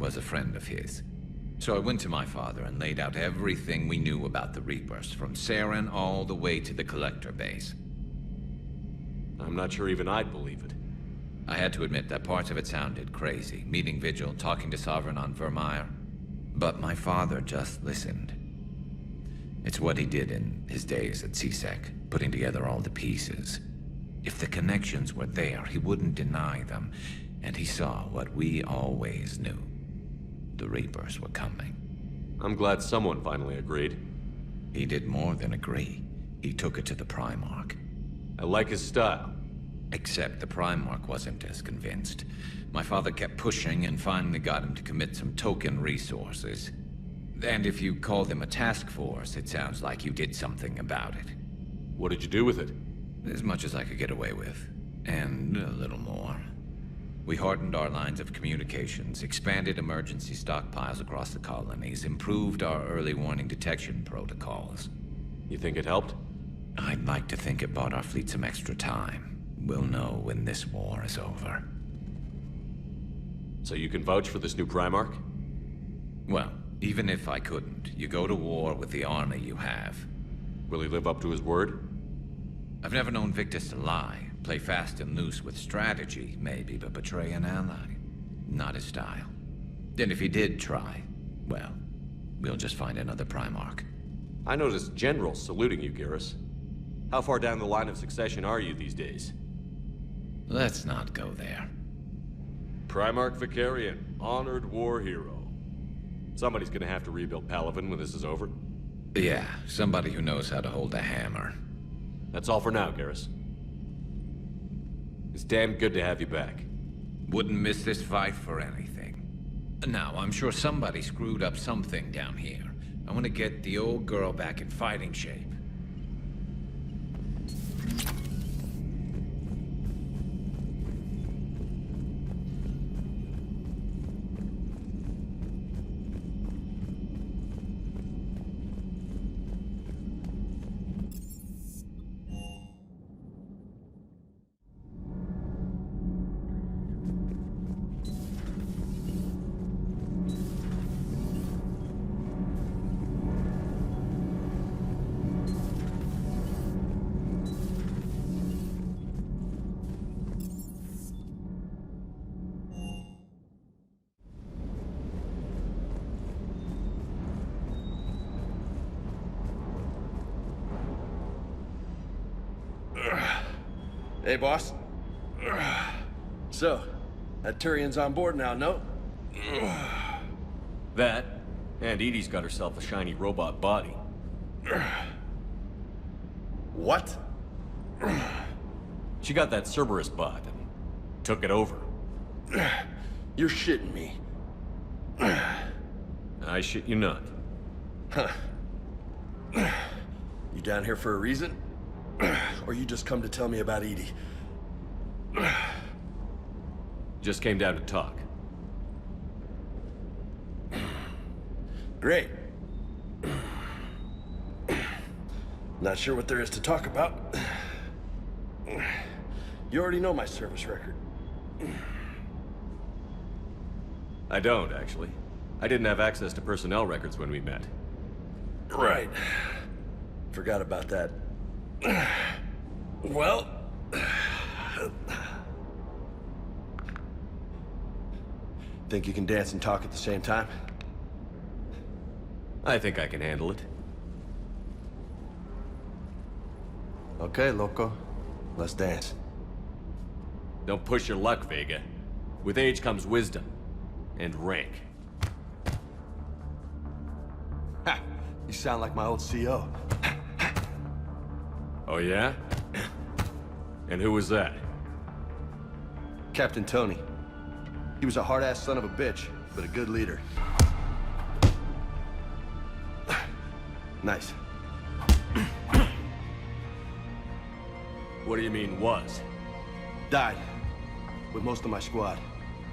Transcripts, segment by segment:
was a friend of his. So I went to my father and laid out everything we knew about the Reapers, from Saren all the way to the Collector base. I'm not sure even I'd believe it. I had to admit that parts of it sounded crazy, meeting Vigil, talking to Sovereign on Vermeer. But my father just listened. It's what he did in his days at CSEC, putting together all the pieces. If the connections were there, he wouldn't deny them, and he saw what we always knew. The Reapers were coming. I'm glad someone finally agreed. He did more than agree. He took it to the Primarch. I like his style. Except the Primarch wasn't as convinced. My father kept pushing and finally got him to commit some token resources. And if you call them a task force, it sounds like you did something about it. What did you do with it? As much as I could get away with. And a little more. We hardened our lines of communications, expanded emergency stockpiles across the colonies, improved our early warning detection protocols. You think it helped? I'd like to think it bought our fleet some extra time. We'll know when this war is over. So you can vouch for this new Primarch? Well, even if I couldn't, you go to war with the army you have. Will he live up to his word? I've never known Victus to lie. Play fast and loose with strategy, maybe, but betray an ally. Not his style. And if he did try, well, we'll just find another Primarch. I noticed generals saluting you, Garrus. How far down the line of succession are you these days? Let's not go there. Primarch Vicarian, honored war hero. Somebody's gonna have to rebuild Palaven when this is over. Yeah, somebody who knows how to hold a hammer. That's all for now, Garrus. It's damn good to have you back. Wouldn't miss this fight for anything. Now, I'm sure somebody screwed up something down here. I want to get the old girl back in fighting shape. Hey, boss. So, that Turian's on board now, no? That, and Edie's got herself a shiny robot body. What? She got that Cerberus bot and took it over. You're shitting me. I shit you not. Huh. You down here for a reason? Or you just come to tell me about Edie? Just came down to talk. Great. Not sure what there is to talk about. You already know my service record. I don't, actually. I didn't have access to personnel records when we met. Right. Forgot about that. Well... Think you can dance and talk at the same time? I think I can handle it. Okay, loco. Let's dance. Don't push your luck, Vega. With age comes wisdom. And rank. Ha! You sound like my old CO. Oh yeah? And who was that? Captain Tony. He was a hard-ass son of a bitch, but a good leader. Nice. What do you mean, was? Died. With most of my squad.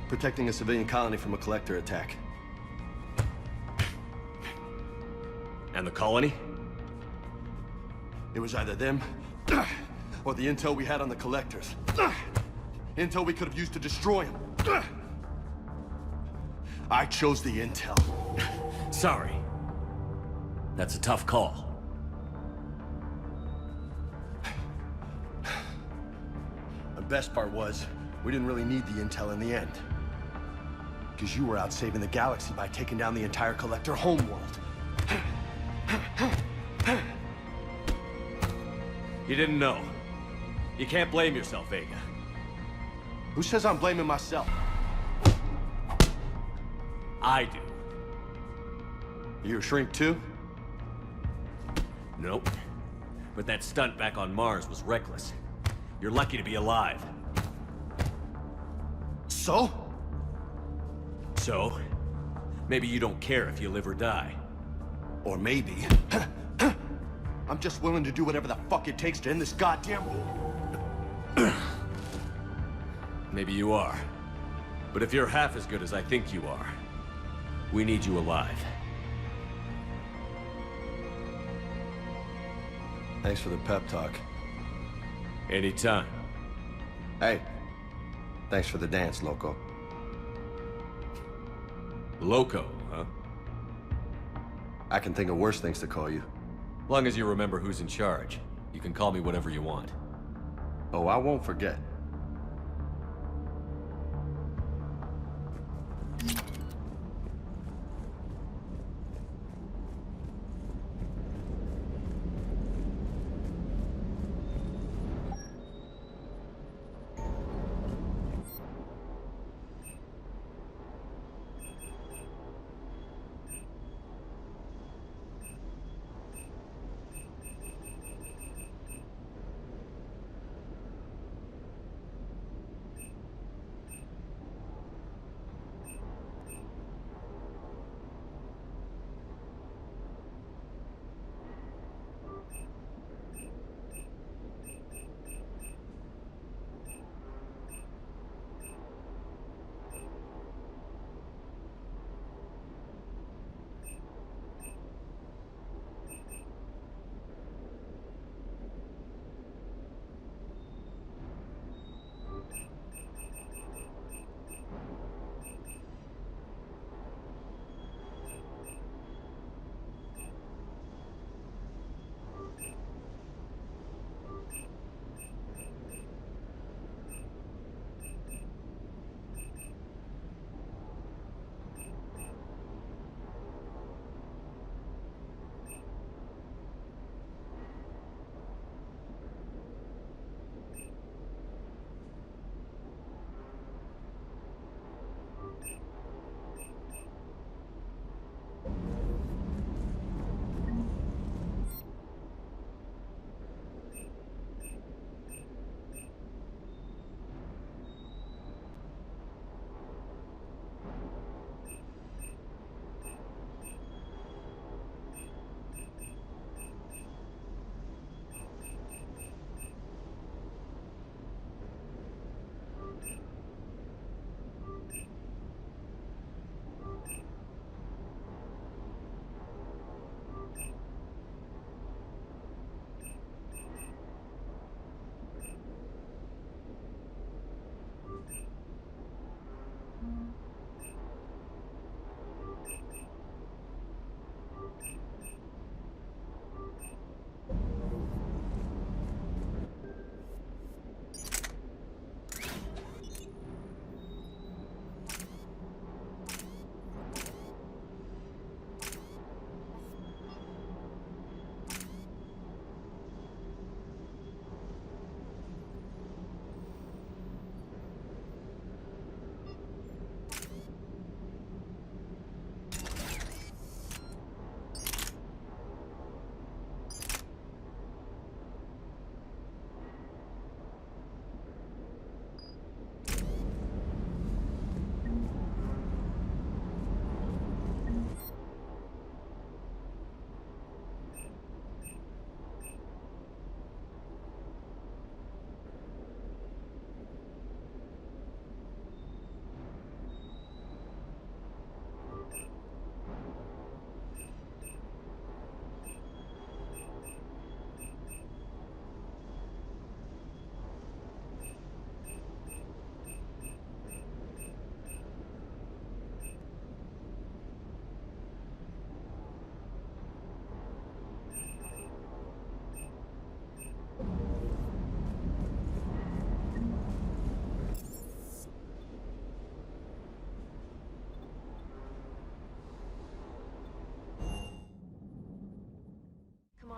Protecting a civilian colony from a collector attack. And the colony? It was either them, or the intel we had on the collectors. Intel we could have used to destroy them. I chose the intel. Sorry. That's a tough call. The best part was, we didn't really need the intel in the end. Because you were out saving the galaxy by taking down the entire Collector homeworld. You didn't know. You can't blame yourself, Vega. Who says I'm blaming myself? I do. You a shrink too? Nope. But that stunt back on Mars was reckless. You're lucky to be alive. So? So, maybe you don't care if you live or die. Or maybe... I'm just willing to do whatever the fuck it takes to end this goddamn war. Maybe you are. But if you're half as good as I think you are, we need you alive. Thanks for the pep talk. Anytime. Hey, thanks for the dance, Loco. Loco, huh? I can think of worse things to call you. Long as you remember who's in charge, you can call me whatever you want. Oh, I won't forget.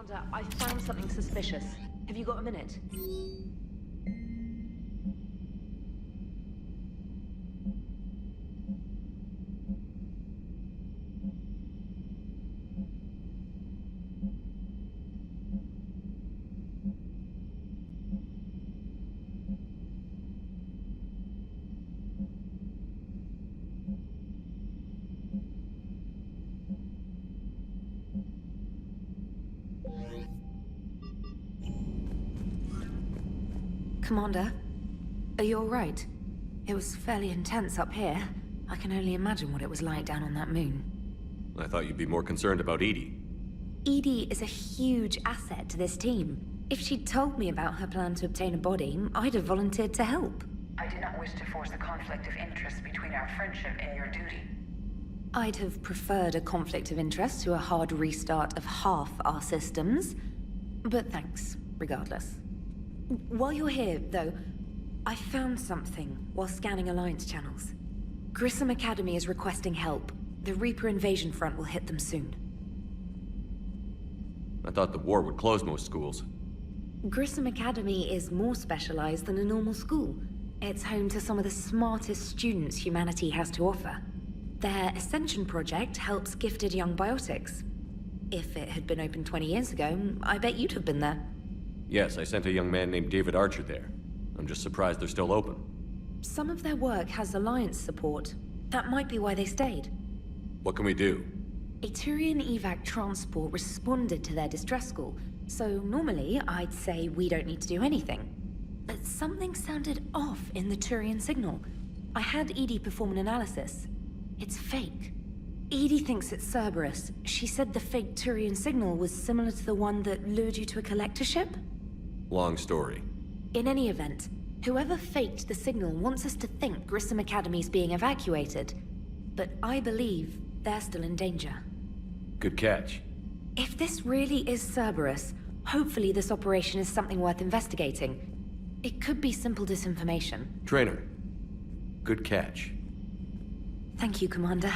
Commander, I found something suspicious. Have you got a minute? Commander, are you all right? It was fairly intense up here. I can only imagine what it was like down on that moon. I thought you'd be more concerned about Edie. Edie is a huge asset to this team. If she'd told me about her plan to obtain a body, I'd have volunteered to help. I did not wish to force a conflict of interest between our friendship and your duty. I'd have preferred a conflict of interest to a hard restart of half our systems. But thanks, regardless. While you're here, though, I found something while scanning Alliance channels. Grissom Academy is requesting help. The Reaper invasion front will hit them soon. I thought the war would close most schools. Grissom Academy is more specialized than a normal school. It's home to some of the smartest students humanity has to offer. Their Ascension project helps gifted young biotics. If it had been open 20 years ago, I bet you'd have been there. Yes, I sent a young man named David Archer there. I'm just surprised they're still open. Some of their work has Alliance support. That might be why they stayed. What can we do? A Turian evac transport responded to their distress call, so normally I'd say we don't need to do anything. But something sounded off in the Turian signal. I had Edie perform an analysis. It's fake. Edie thinks it's Cerberus. She said the fake Turian signal was similar to the one that lured you to a collector ship? Long story. In any event, whoever faked the signal wants us to think Grissom Academy's being evacuated. But I believe they're still in danger. Good catch. If this really is Cerberus, hopefully this operation is something worth investigating. It could be simple disinformation. Trainer. Good catch. Thank you, Commander.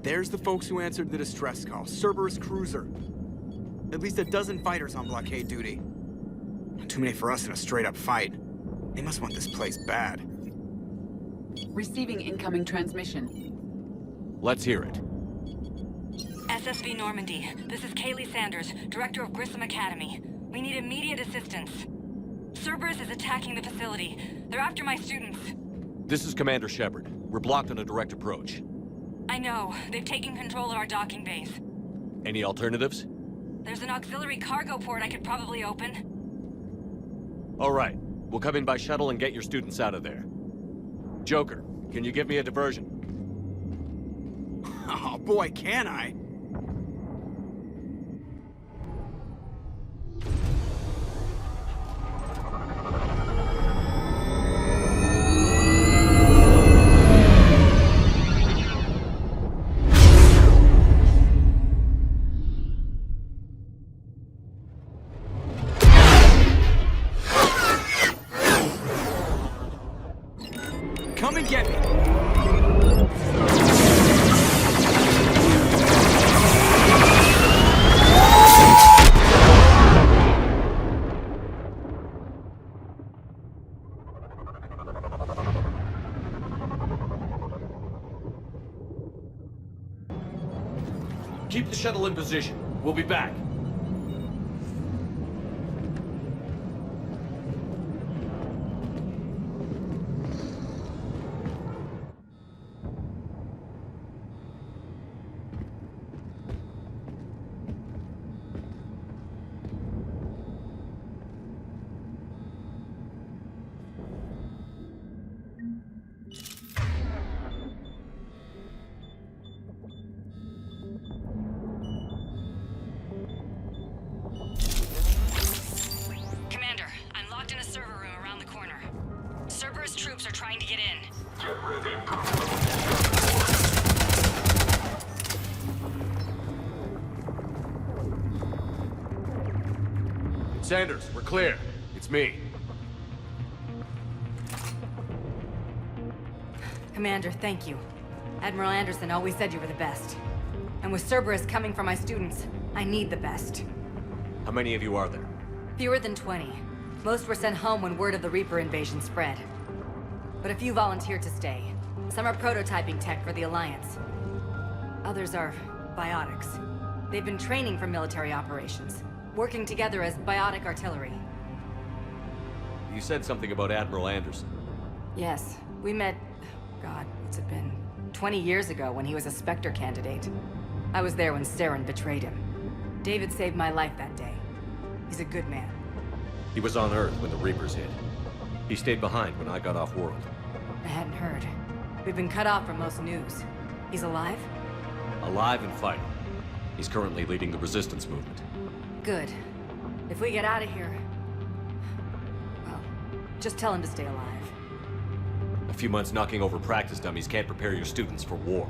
There's the folks who answered the distress call. Cerberus cruiser. At least a dozen fighters on blockade duty. Not too many for us in a straight-up fight. They must want this place bad. Receiving incoming transmission. Let's hear it. SSV Normandy, this is Kaylee Sanders, Director of Grissom Academy. We need immediate assistance. Cerberus is attacking the facility. They're after my students. This is Commander Shepard. We're blocked on a direct approach. I know. They've taken control of our docking base. Any alternatives? There's an auxiliary cargo port I could probably open. All right. We'll come in by shuttle and get your students out of there. Joker, can you give me a diversion? Oh boy, can I! Come and get me! Keep the shuttle in position. We'll be back. Commander, I'm locked in a server room around the corner. Cerberus troops are trying to get in. Sanders, we're clear. It's me. Commander, thank you. Admiral Anderson always said you were the best. And with Cerberus coming for my students, I need the best. How many of you are there? Fewer than 20. Most were sent home when word of the Reaper invasion spread. But a few volunteered to stay. Some are prototyping tech for the Alliance. Others are biotics. They've been training for military operations, working together as biotic artillery. You said something about Admiral Anderson. Yes, we met... God, what's it been? 20 years ago when he was a Spectre candidate. I was there when Saren betrayed him. David saved my life that day. He's a good man. He was on Earth when the Reapers hit. He stayed behind when I got off world. I hadn't heard. We've been cut off from most news. He's alive? Alive and fighting. He's currently leading the resistance movement. Good. If we get out of here... well, just tell him to stay alive. A few months knocking over practice dummies can't prepare your students for war.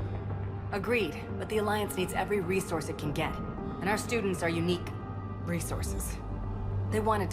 Agreed, but the Alliance needs every resource it can get. And our students are unique resources. They wanted to